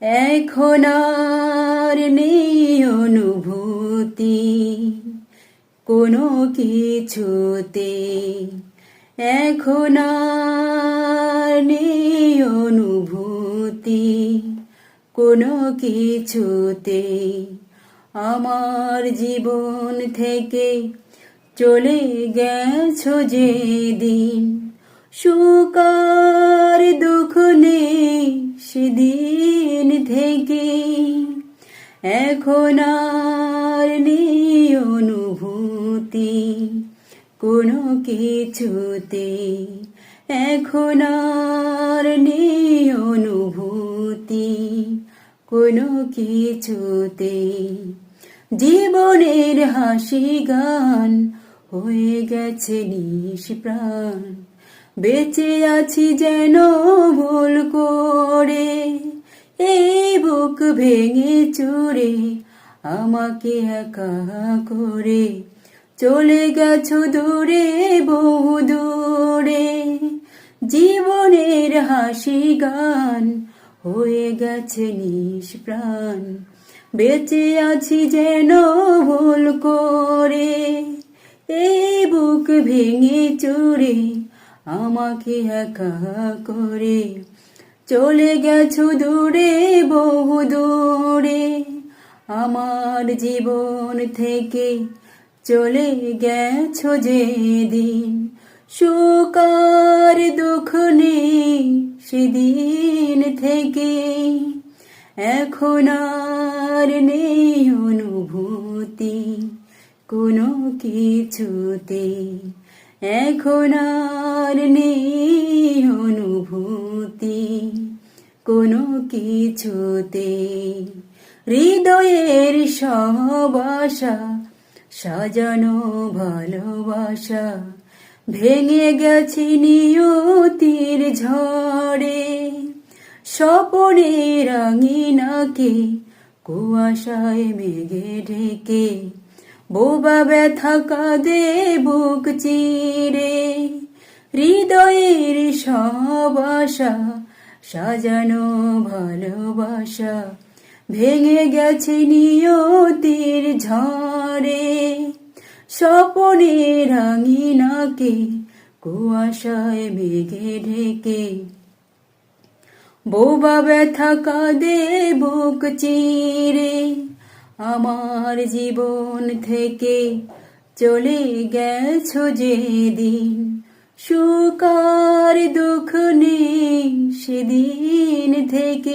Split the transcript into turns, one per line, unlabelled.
এখন আর নেই অনুভূতি কোনো কিছুতে, এখন আর নেই অনুভূতি কোনো কিছুতে। আমার জীবন থেকে চলে গেছো যেদিন, সুখ আর দুঃখ নেই সেদিন থেকে। এখন আর নেই অনুভূতি কোনো কিছুতে, এখন আর নেই অনুভূতি কোনো কিছুতে। জীবনের হাসি গান হয়ে গেছে নিষ্প্রাণ, বেঁচে আছি যেন ভুল করে। এই বুক ভেঙে চুরে আমাকে একা করে চলে গেছো দূরে বহু দূরে। জীবনের হাসি গান হয়ে গেছে নিষ্প্রাণ, বেঁচে আছি যেন ভুল করে। এই বুক ভেঙে চুরে আমাকে একা করে চলে গেছো দূরে বহু দূরে। আমার জীবন থেকে চলে গেছো যেদিন, সুখ আর দুঃখ নেই সেদিন থেকে। এখন আর নেই অনুভূতি কোনো কিছুতে, এখন আর নেই অনুভূতি কোনো কিছুতে। হৃদয়ের সব আশা সাজানো ভালোবাসা ভেঙে গেছে নিয়তির ঝড়ে। স্বপনের আঙিনাকে কুয়াশায় মেঘে ঢেকে বোবা ব্যথা কাঁদে বুক চিরে। হৃদয়ের সব আশা সাজানো ভালোবাসা ভেঙে গেছে নিয়তির ঝড়ে। স্বপনের আঙিনাকে কুয়াশায় মেঘে ঢেকে বোবা ব্যথা কাঁদে বুক চিরে। আমার জীবন থেকে চলে গেছো যেদিন, সুখ আর দুঃখ নেই সেদিন থেকে।